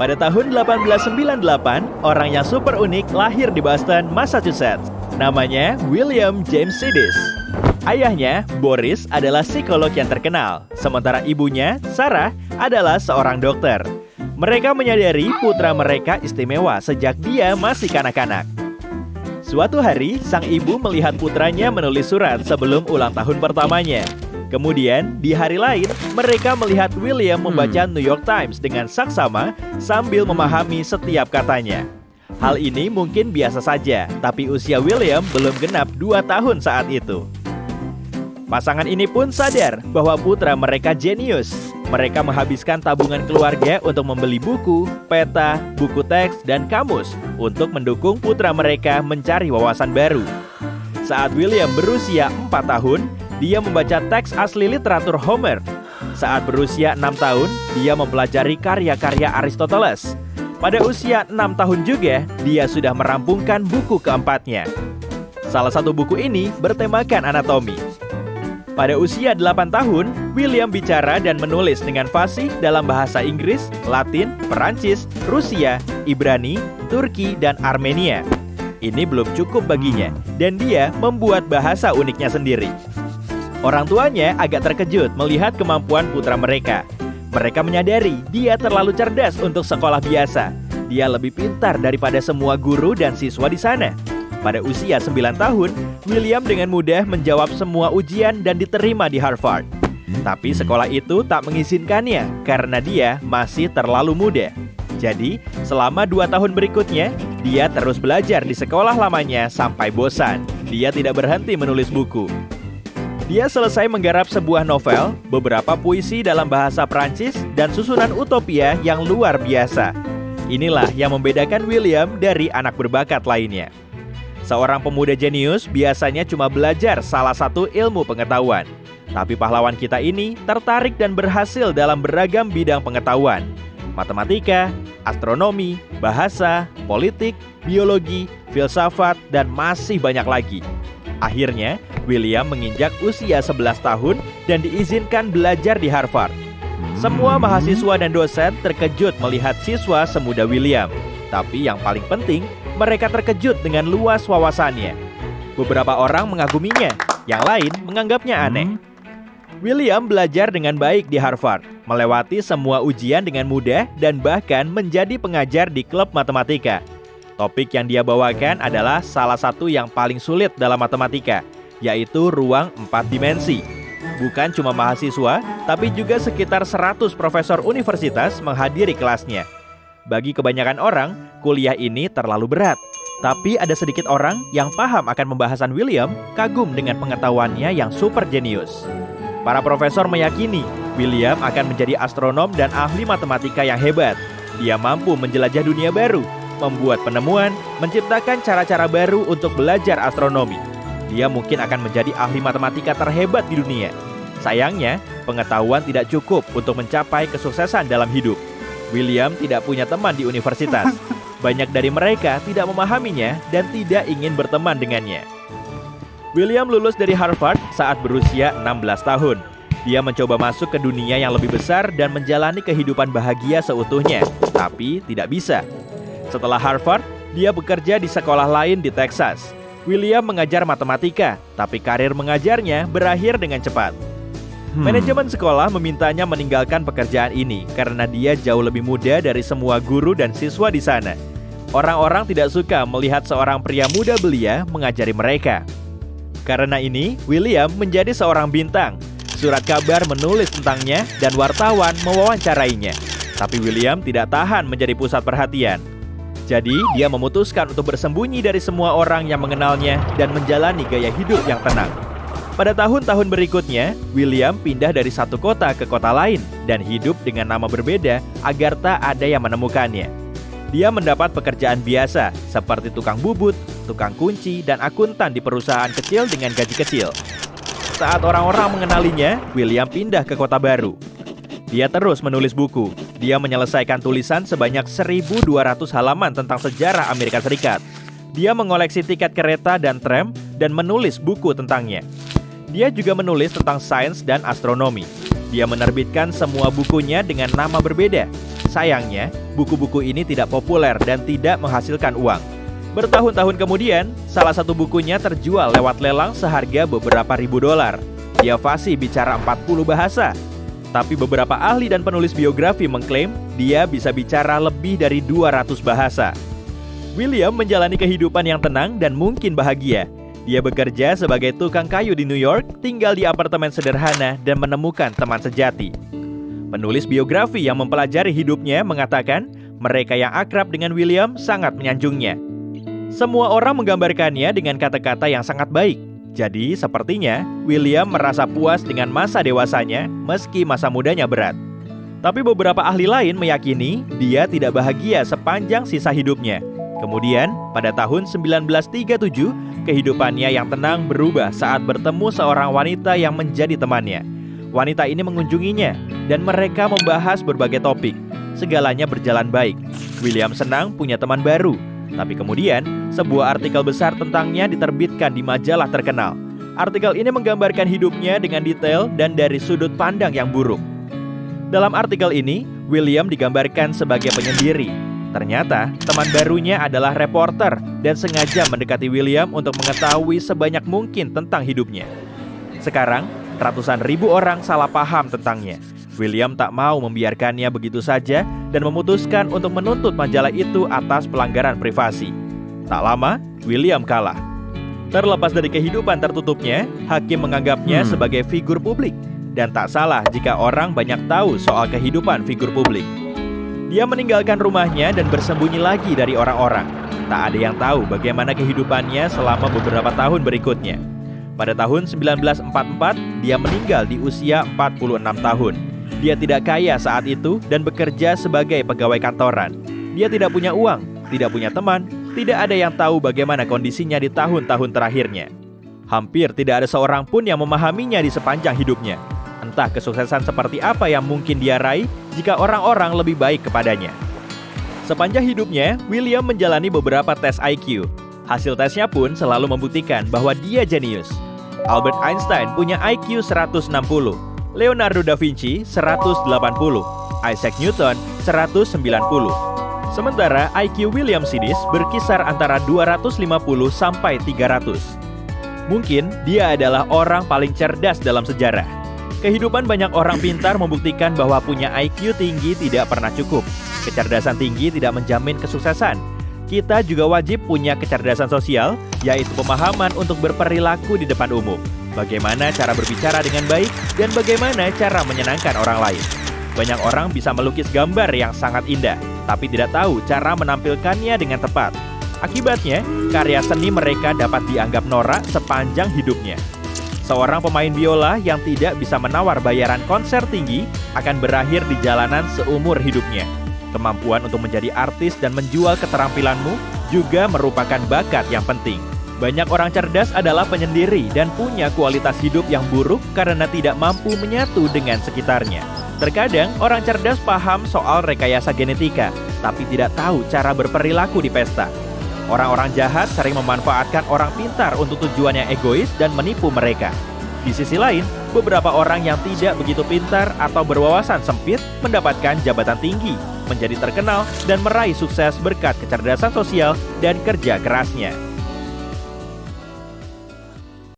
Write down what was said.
Pada tahun 1898, orang yang super unik lahir di Boston, Massachusetts. Namanya William James Sidis. Ayahnya, Boris, adalah psikolog yang terkenal, sementara ibunya, Sarah, adalah seorang dokter. Mereka menyadari putra mereka istimewa sejak dia masih kanak-kanak. Suatu hari, sang ibu melihat putranya menulis surat sebelum ulang tahun pertamanya. Kemudian, di hari lain, mereka melihat William membaca New York Times dengan saksama sambil memahami setiap katanya. Hal ini mungkin biasa saja, tapi usia William belum genap 2 tahun saat itu. Pasangan ini pun sadar bahwa putra mereka jenius. Mereka menghabiskan tabungan keluarga untuk membeli buku, peta, buku teks, dan kamus untuk mendukung putra mereka mencari wawasan baru. Saat William berusia 4 tahun, dia membaca teks asli literatur Homer. Saat berusia 6 tahun, dia mempelajari karya-karya Aristoteles. Pada usia 6 tahun juga, dia sudah merampungkan buku keempatnya. Salah satu buku ini bertemakan anatomi. Pada usia 8 tahun, William bicara dan menulis dengan fasih dalam bahasa Inggris, Latin, Perancis, Rusia, Ibrani, Turki, dan Armenia. Ini belum cukup baginya, dan dia membuat bahasa uniknya sendiri. Orang tuanya agak terkejut melihat kemampuan putra mereka. Mereka menyadari dia terlalu cerdas untuk sekolah biasa. Dia lebih pintar daripada semua guru dan siswa di sana. Pada usia 9 tahun, William dengan mudah menjawab semua ujian dan diterima di Harvard. Tapi sekolah itu tak mengizinkannya karena dia masih terlalu muda. Jadi, selama 2 tahun berikutnya, dia terus belajar di sekolah lamanya sampai bosan. Dia tidak berhenti menulis buku. Dia selesai menggarap sebuah novel, beberapa puisi dalam bahasa Prancis, dan susunan utopia yang luar biasa. Inilah yang membedakan William dari anak berbakat lainnya. Seorang pemuda jenius biasanya cuma belajar salah satu ilmu pengetahuan. Tapi pahlawan kita ini tertarik dan berhasil dalam beragam bidang pengetahuan. Matematika, astronomi, bahasa, politik, biologi, filsafat, dan masih banyak lagi. Akhirnya, William menginjak usia 11 tahun dan diizinkan belajar di Harvard. Semua mahasiswa dan dosen terkejut melihat siswa semuda William. Tapi yang paling penting, mereka terkejut dengan luas wawasannya. Beberapa orang mengaguminya, yang lain menganggapnya aneh. William belajar dengan baik di Harvard, melewati semua ujian dengan mudah dan bahkan menjadi pengajar di klub matematika. Topik yang dia bawakan adalah salah satu yang paling sulit dalam matematika, yaitu ruang 4 dimensi. Bukan cuma mahasiswa, tapi juga sekitar 100 profesor universitas menghadiri kelasnya. Bagi kebanyakan orang, kuliah ini terlalu berat. Tapi ada sedikit orang yang paham akan pembahasan William, kagum dengan pengetahuannya yang super jenius. Para profesor meyakini William akan menjadi astronom dan ahli matematika yang hebat. Dia mampu menjelajah dunia baru, membuat penemuan, menciptakan cara-cara baru untuk belajar astronomi. Dia mungkin akan menjadi ahli matematika terhebat di dunia. Sayangnya, pengetahuan tidak cukup untuk mencapai kesuksesan dalam hidup. William tidak punya teman di universitas. Banyak dari mereka tidak memahaminya dan tidak ingin berteman dengannya. William lulus dari Harvard saat berusia 16 tahun. Dia mencoba masuk ke dunia yang lebih besar dan menjalani kehidupan bahagia seutuhnya, tapi tidak bisa. Setelah Harvard, dia bekerja di sekolah lain di Texas. William mengajar matematika, tapi karir mengajarnya berakhir dengan cepat. Manajemen sekolah memintanya meninggalkan pekerjaan ini karena dia jauh lebih muda dari semua guru dan siswa di sana. Orang-orang tidak suka melihat seorang pria muda belia mengajari mereka. Karena ini, William menjadi seorang bintang. Surat kabar menulis tentangnya dan wartawan mewawancarainya. Tapi William tidak tahan menjadi pusat perhatian. Jadi, dia memutuskan untuk bersembunyi dari semua orang yang mengenalnya dan menjalani gaya hidup yang tenang. Pada tahun-tahun berikutnya, William pindah dari satu kota ke kota lain dan hidup dengan nama berbeda agar tak ada yang menemukannya. Dia mendapat pekerjaan biasa seperti tukang bubut, tukang kunci, dan akuntan di perusahaan kecil dengan gaji kecil. Saat orang-orang mengenalinya, William pindah ke kota baru. Dia terus menulis buku. Dia menyelesaikan tulisan sebanyak 1.200 halaman tentang sejarah Amerika Serikat. Dia mengoleksi tiket kereta dan tram dan menulis buku tentangnya. Dia juga menulis tentang sains dan astronomi. Dia menerbitkan semua bukunya dengan nama berbeda. Sayangnya, buku-buku ini tidak populer dan tidak menghasilkan uang. Bertahun-tahun kemudian, salah satu bukunya terjual lewat lelang seharga beberapa ribu dolar. Dia fasih bicara 40 bahasa. Tapi beberapa ahli dan penulis biografi mengklaim dia bisa bicara lebih dari 200 bahasa. William menjalani kehidupan yang tenang dan mungkin bahagia. Dia bekerja sebagai tukang kayu di New York, tinggal di apartemen sederhana dan menemukan teman sejati. Penulis biografi yang mempelajari hidupnya mengatakan mereka yang akrab dengan William sangat menyanjungnya. Semua orang menggambarkannya dengan kata-kata yang sangat baik. Jadi, sepertinya William merasa puas dengan masa dewasanya meski masa mudanya berat. Tapi beberapa ahli lain meyakini dia tidak bahagia sepanjang sisa hidupnya. Kemudian, pada tahun 1937, kehidupannya yang tenang berubah saat bertemu seorang wanita yang menjadi temannya. Wanita ini mengunjunginya, dan mereka membahas berbagai topik. Segalanya berjalan baik. William senang punya teman baru. Tapi kemudian, sebuah artikel besar tentangnya diterbitkan di majalah terkenal. Artikel ini menggambarkan hidupnya dengan detail dan dari sudut pandang yang buruk. Dalam artikel ini, William digambarkan sebagai penyendiri. Ternyata, teman barunya adalah reporter dan sengaja mendekati William untuk mengetahui sebanyak mungkin tentang hidupnya. Sekarang, ratusan ribu orang salah paham tentangnya. William tak mau membiarkannya begitu saja dan memutuskan untuk menuntut majalah itu atas pelanggaran privasi. Tak lama, William kalah. Terlepas dari kehidupan tertutupnya, hakim menganggapnya sebagai figur publik. Dan tak salah jika orang banyak tahu soal kehidupan figur publik. Dia meninggalkan rumahnya dan bersembunyi lagi dari orang-orang. Tak ada yang tahu bagaimana kehidupannya selama beberapa tahun berikutnya. Pada tahun 1944, dia meninggal di usia 46 tahun. Dia tidak kaya saat itu dan bekerja sebagai pegawai kantoran. Dia tidak punya uang, tidak punya teman, tidak ada yang tahu bagaimana kondisinya di tahun-tahun terakhirnya. Hampir tidak ada seorang pun yang memahaminya di sepanjang hidupnya. Entah kesuksesan seperti apa yang mungkin dia raih jika orang-orang lebih baik kepadanya. Sepanjang hidupnya, William menjalani beberapa tes IQ. Hasil tesnya pun selalu membuktikan bahwa dia jenius. Albert Einstein punya IQ 160. Leonardo da Vinci 180, Isaac Newton 190. Sementara IQ William Sidis berkisar antara 250 sampai 300. Mungkin dia adalah orang paling cerdas dalam sejarah. Kehidupan banyak orang pintar membuktikan bahwa punya IQ tinggi tidak pernah cukup. Kecerdasan tinggi tidak menjamin kesuksesan. Kita juga wajib punya kecerdasan sosial, yaitu pemahaman untuk berperilaku di depan umum. Bagaimana cara berbicara dengan baik, dan bagaimana cara menyenangkan orang lain. Banyak orang bisa melukis gambar yang sangat indah, tapi tidak tahu cara menampilkannya dengan tepat. Akibatnya, karya seni mereka dapat dianggap norak sepanjang hidupnya. Seorang pemain biola yang tidak bisa menawar bayaran konser tinggi akan berakhir di jalanan seumur hidupnya. Kemampuan untuk menjadi artis dan menjual keterampilanmu juga merupakan bakat yang penting. Banyak orang cerdas adalah penyendiri dan punya kualitas hidup yang buruk karena tidak mampu menyatu dengan sekitarnya. Terkadang orang cerdas paham soal rekayasa genetika, tapi tidak tahu cara berperilaku di pesta. Orang-orang jahat sering memanfaatkan orang pintar untuk tujuan yang egois dan menipu mereka. Di sisi lain, beberapa orang yang tidak begitu pintar atau berwawasan sempit mendapatkan jabatan tinggi, menjadi terkenal, dan meraih sukses berkat kecerdasan sosial dan kerja kerasnya.